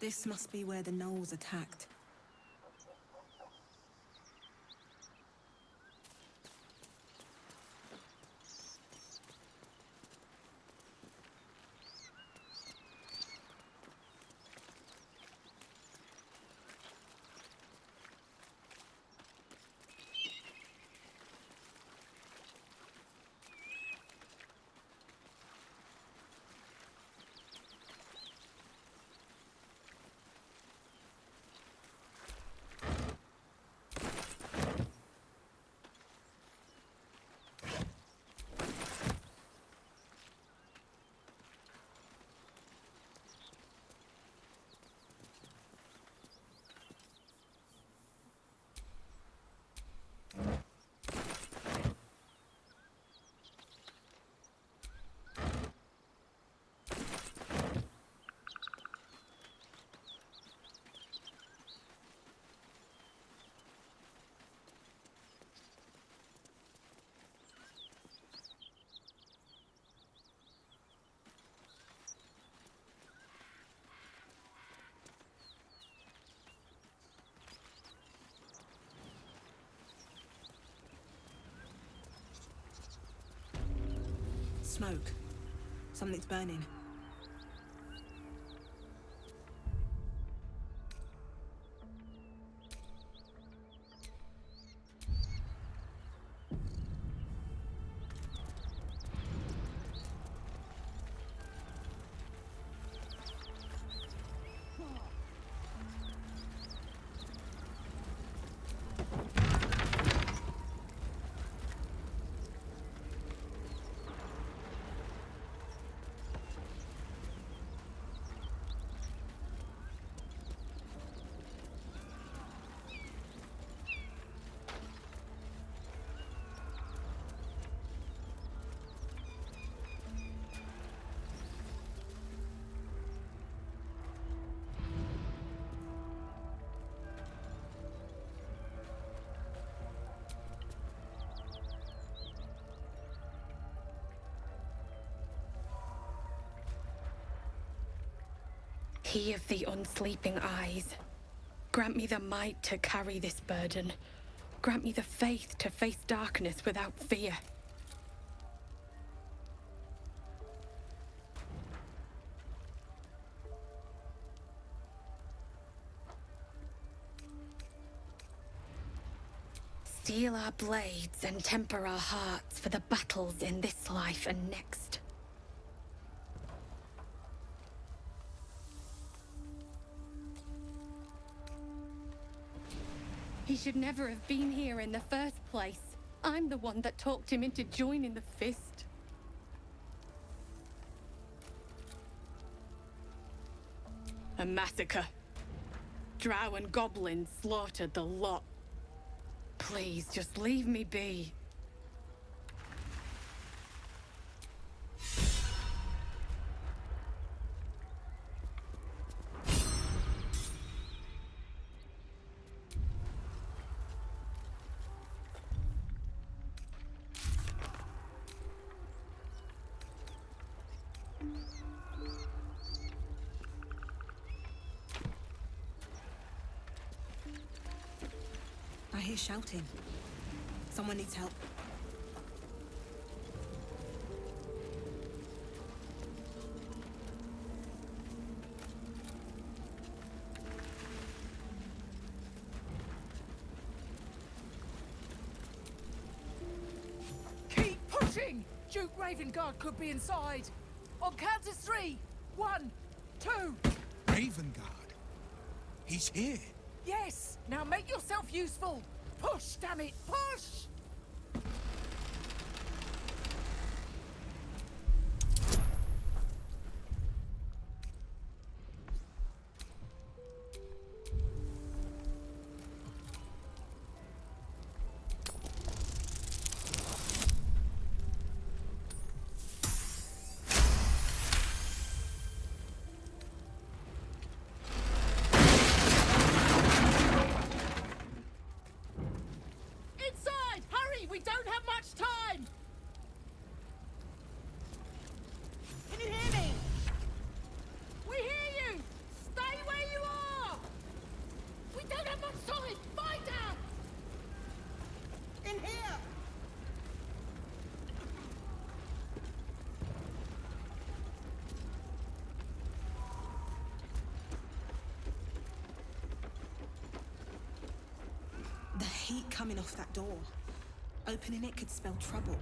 This must be where the gnolls attacked. Smoke. Something's burning. He of the unsleeping eyes, grant me the might to carry this burden. Grant me the faith to face darkness without fear. Steel our blades and temper our hearts for the battles in this life and next. He should never have been here in the first place. I'm the one that talked him into joining the Fist. A massacre. Drow and goblins slaughtered the lot. Please, just leave me be. I hear shouting. Someone needs help. Keep pushing! Duke Ravengard could be inside. On count of 3. 1, 2. Ravengard? He's here. Yes! Now make yourself useful! Push, damn it! Push! Inside! heat coming off that door. Opening it could spell trouble.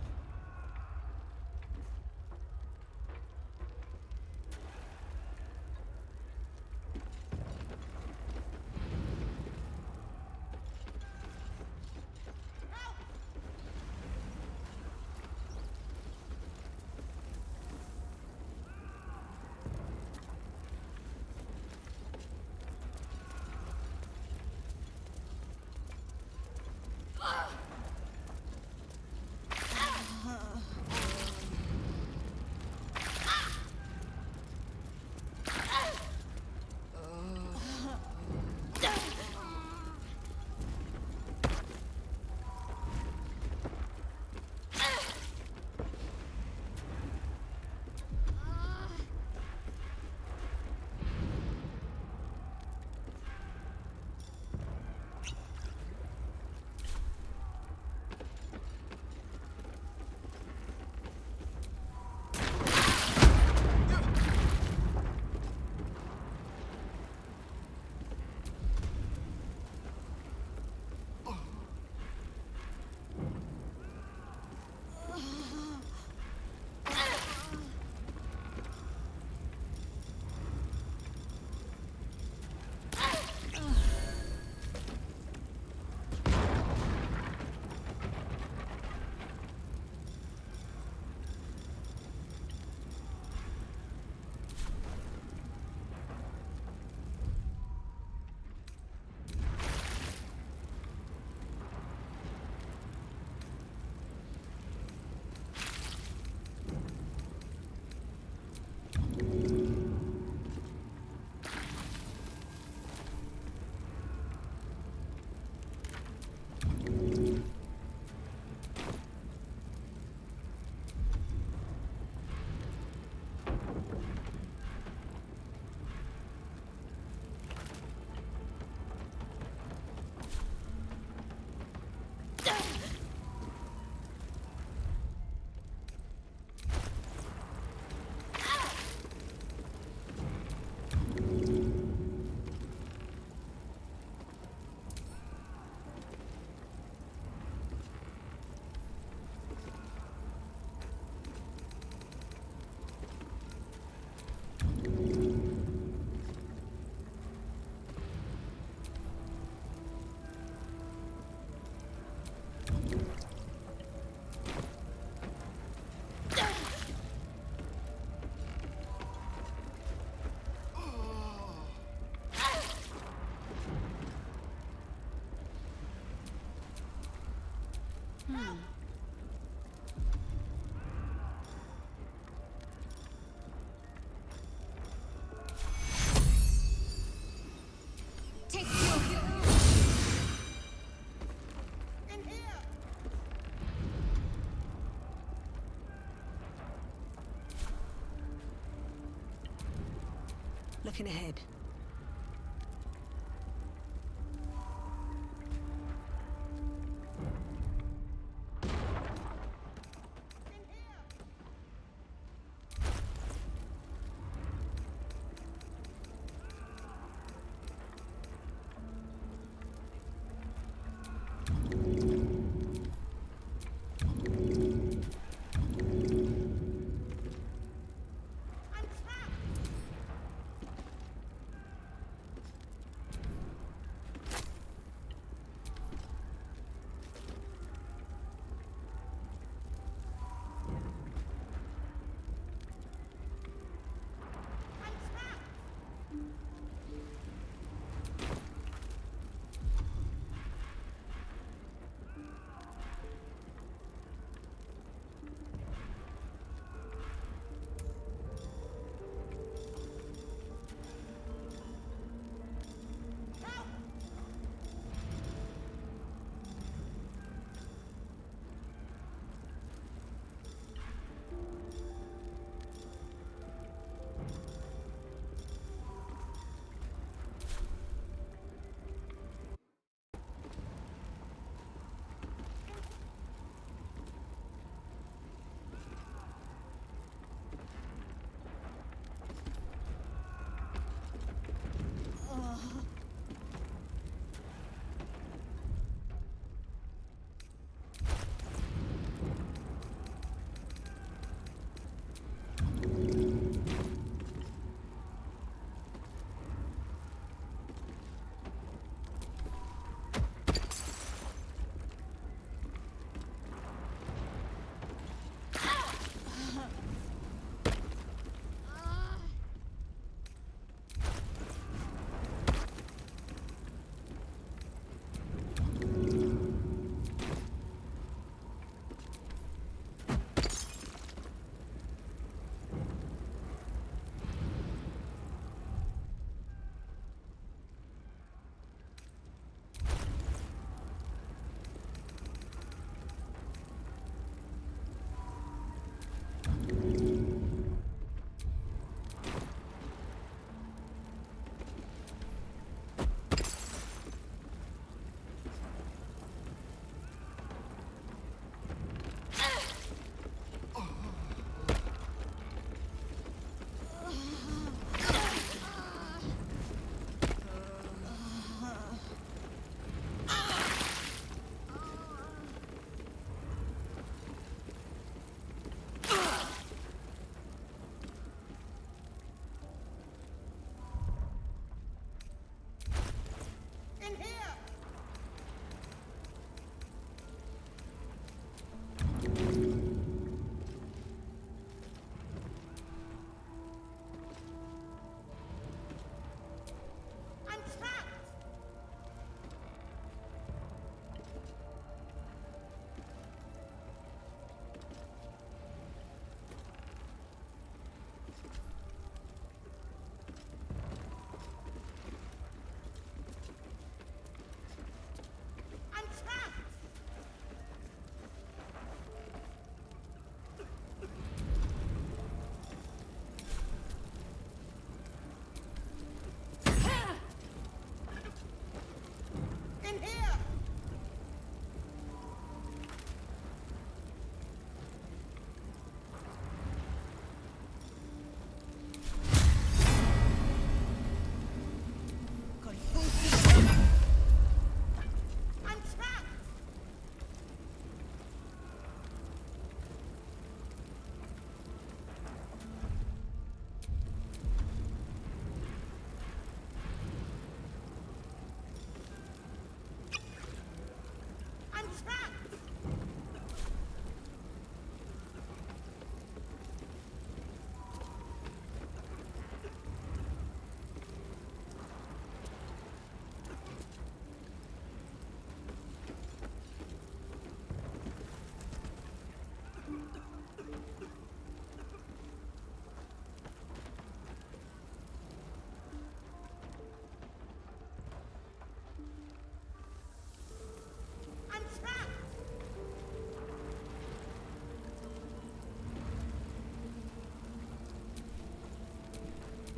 Looking ahead.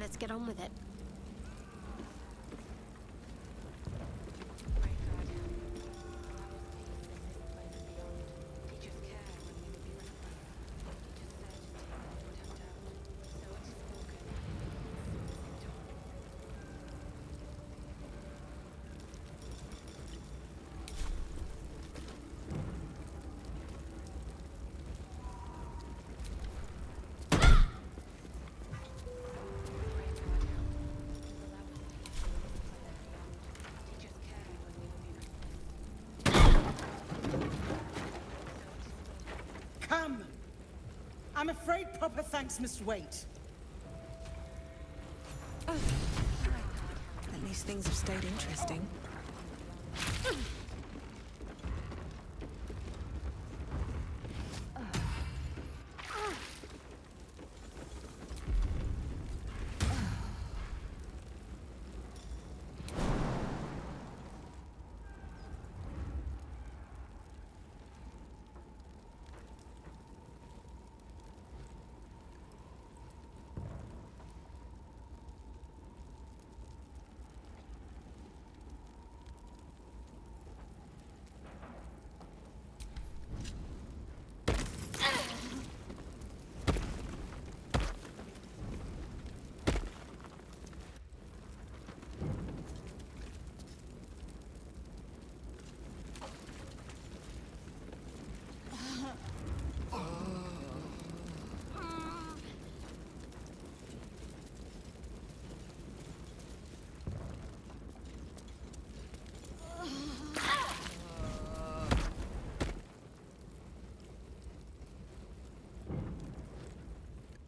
Let's get on with it. Come! I'm afraid proper thanks must wait. At least things have stayed interesting.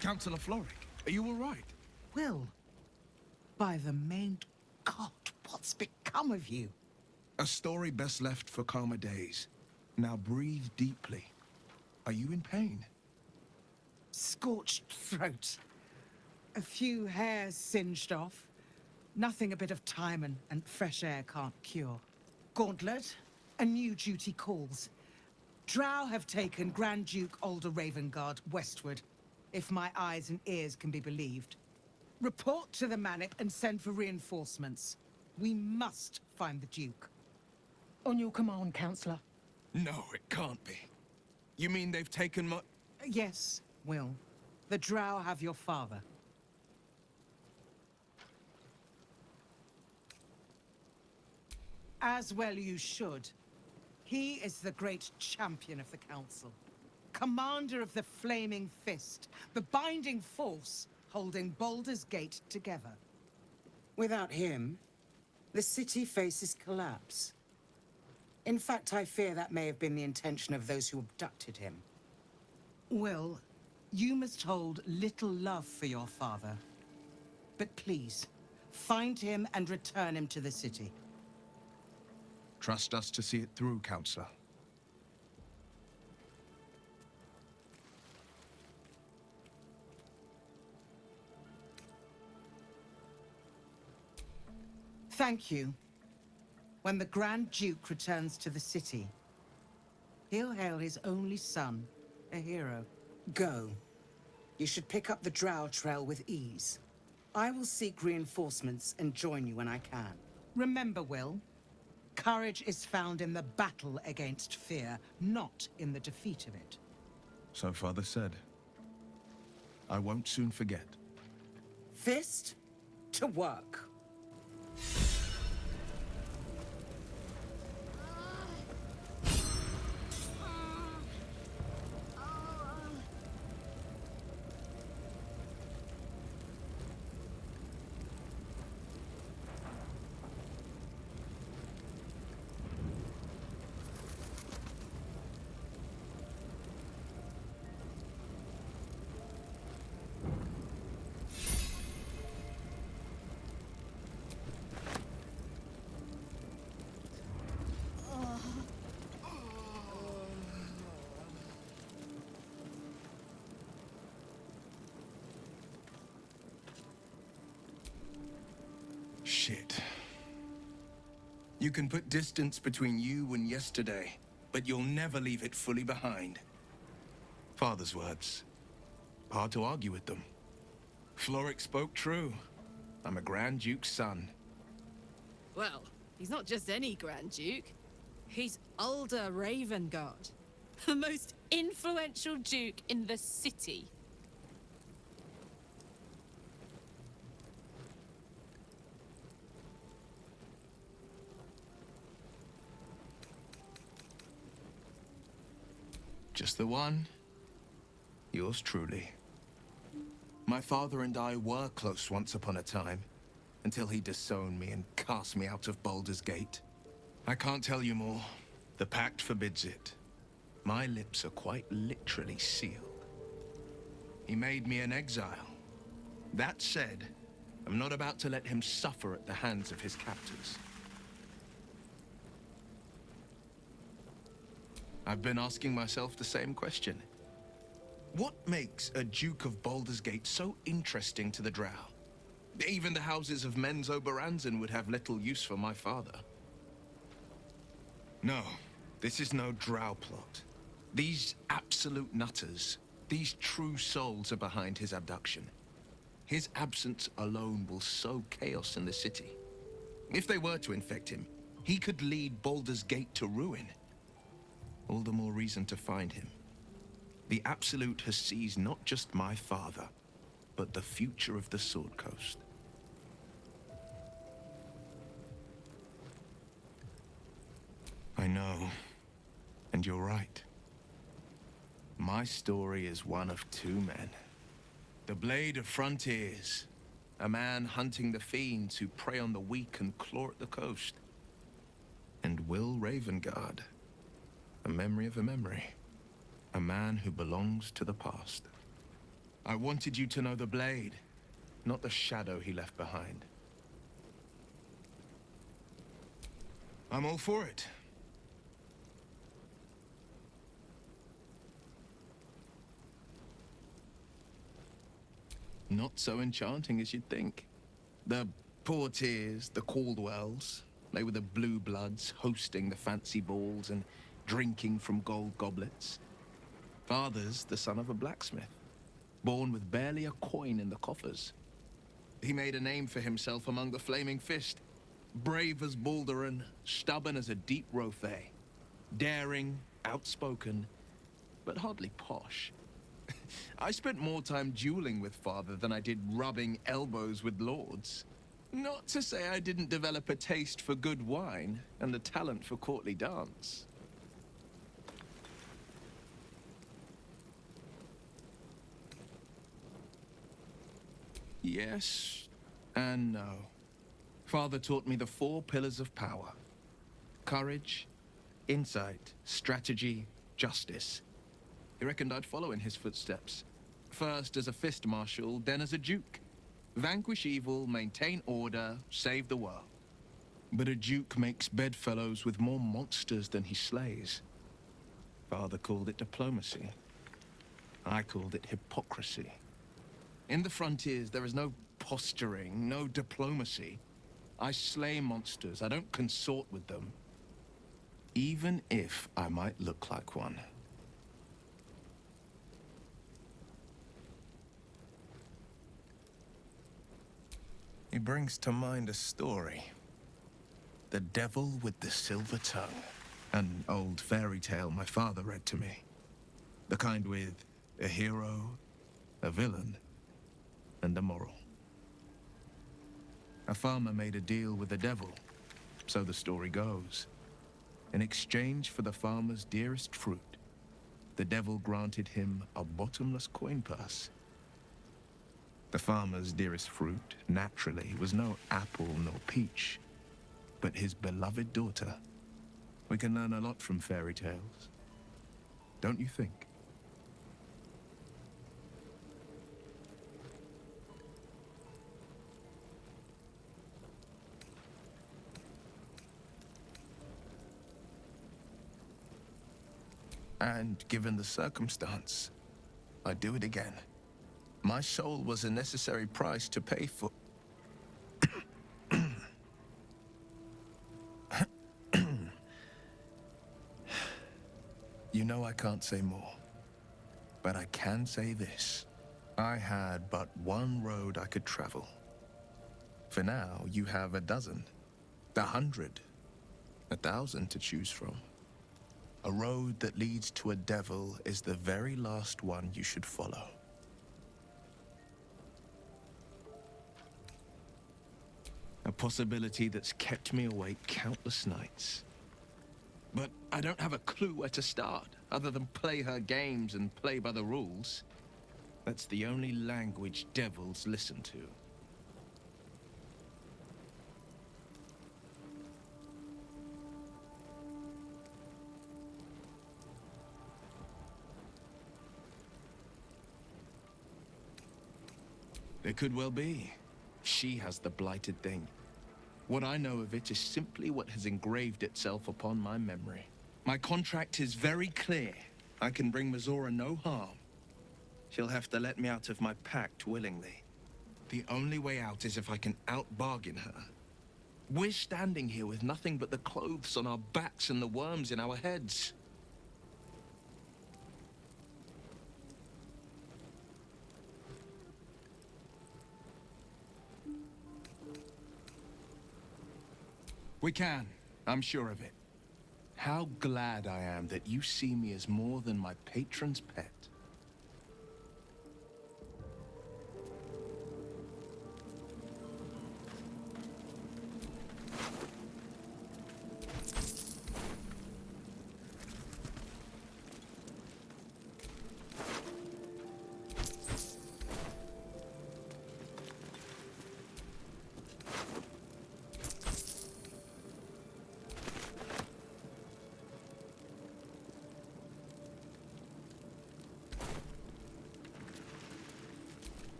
Councillor Floric, are you all right? Will, by the main God, what's become of you? A story best left for calmer days. Now breathe deeply. Are you in pain? Scorched throat. A few hairs singed off. Nothing a bit of time and fresh air can't cure. Gauntlet, a new duty calls. Drow have taken Grand Duke Alder Ravengard westward, if my eyes and ears can be believed. Report to the Manic and send for reinforcements. We must find the Duke. On your command, Councillor. No, it can't be. You mean they've taken my... Yes, Will. The Drow have your father. As well you should. He is the great champion of the Council. Commander of the Flaming Fist, the binding force holding Baldur's Gate together. Without him, the city faces collapse. In fact, I fear that may have been the intention of those who abducted him. Will, you must hold little love for your father. But please, find him and return him to the city. Trust us to see it through, Councillor. Thank you. When the Grand Duke returns to the city, he'll hail his only son, a hero. Go. You should pick up the Drow trail with ease. I will seek reinforcements and join you when I can. Remember, Will, courage is found in the battle against fear, not in the defeat of it. So Father said. I won't soon forget. Fist to work. Shit. You can put distance between you and yesterday, but you'll never leave it fully behind. Father's words. Hard to argue with them. Floric spoke true. I'm a Grand Duke's son. Well, he's not just any Grand Duke. He's Ulder Ravengard, the most influential duke in the city. Just the one. Yours truly. My father and I were close once upon a time, until he disowned me and cast me out of Baldur's Gate. I can't tell you more. The pact forbids it. My lips are quite literally sealed. He made me an exile. That said, I'm not about to let him suffer at the hands of his captors. I've been asking myself the same question. What makes a Duke of Baldur's Gate so interesting to the Drow? Even the houses of Men's Oberanzen would have little use for my father. No, this is no Drow plot. These absolute nutters, these true souls are behind his abduction. His absence alone will sow chaos in the city. If they were to infect him, he could lead Baldur's Gate to ruin. All the more reason to find him. The Absolute has seized not just my father, but the future of the Sword Coast. I know, and you're right. My story is one of two men. The Blade of Frontiers, a man hunting the fiends who prey on the weak and claw at the coast. And Will Ravengard, a memory of a memory. A man who belongs to the past. I wanted you to know the Blade, not the shadow he left behind. I'm all for it. Not so enchanting as you'd think. The Portiers, the Caldwells, they were the blue bloods hosting the fancy balls and drinking from gold goblets. Father's the son of a blacksmith, born with barely a coin in the coffers. He made a name for himself among the Flaming Fist. Brave as Baldur, stubborn as a deep Rothay. Daring, outspoken, but hardly posh. I spent more time dueling with father than I did rubbing elbows with lords. Not to say I didn't develop a taste for good wine and a talent for courtly dance. Yes and no. Father taught me the 4 pillars of power. Courage, insight, strategy, justice. He reckoned I'd follow in his footsteps. First as a fist marshal, then as a duke. Vanquish evil, maintain order, save the world. But a duke makes bedfellows with more monsters than he slays. Father called it diplomacy. I called it hypocrisy. In the frontiers, there is no posturing, no diplomacy. I slay monsters, I don't consort with them. Even if I might look like one. He brings to mind a story. The Devil with the Silver Tongue. An old fairy tale my father read to me. The kind with a hero, a villain, and a moral. A farmer made a deal with the devil, so the story goes. In exchange for the farmer's dearest fruit, the devil granted him a bottomless coin purse. The farmer's dearest fruit, naturally, was no apple nor peach, but his beloved daughter. We can learn a lot from fairy tales, don't you think? And given the circumstance, I'd do it again. My soul was a necessary price to pay for... You know I can't say more, but I can say this. I had but one road I could travel. For now, you have a dozen, 100, 1,000 to choose from. A road that leads to a devil is the very last one you should follow. A possibility that's kept me awake countless nights. But I don't have a clue where to start, other than play her games and play by the rules. That's the only language devils listen to. There could well be. She has the blighted thing. What I know of it is simply what has engraved itself upon my memory. My contract is very clear. I can bring Mazora no harm. She'll have to let me out of my pact willingly. The only way out is if I can out-bargain her. We're standing here with nothing but the clothes on our backs and the worms in our heads. We can. I'm sure of it. How glad I am that you see me as more than my patron's pet.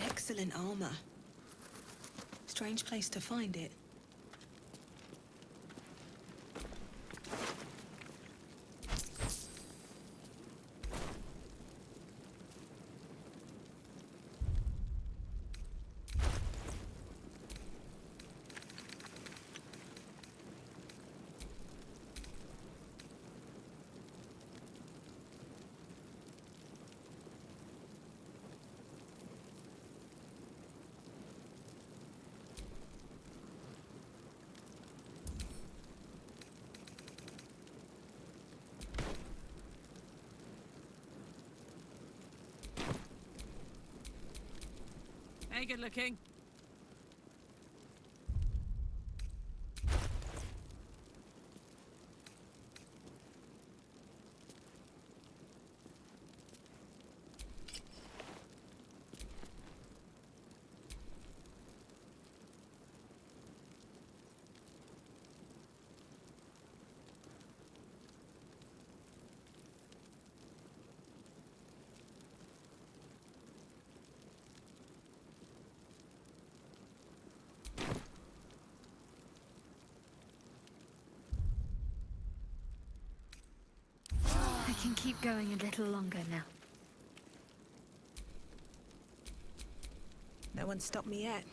Excellent armor. Strange place to find it. Hey, good looking. I can keep going a little longer now. No one stopped me yet.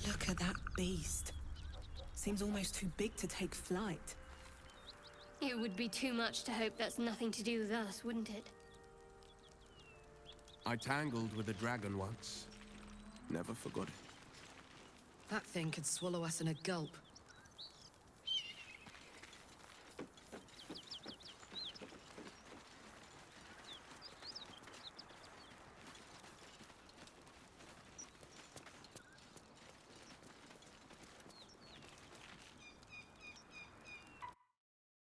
Look at beast. Seems almost too big to take flight. It would be too much to hope that's nothing to do with us, wouldn't it? I tangled with a dragon once. Never forgot it. That thing could swallow us in a gulp.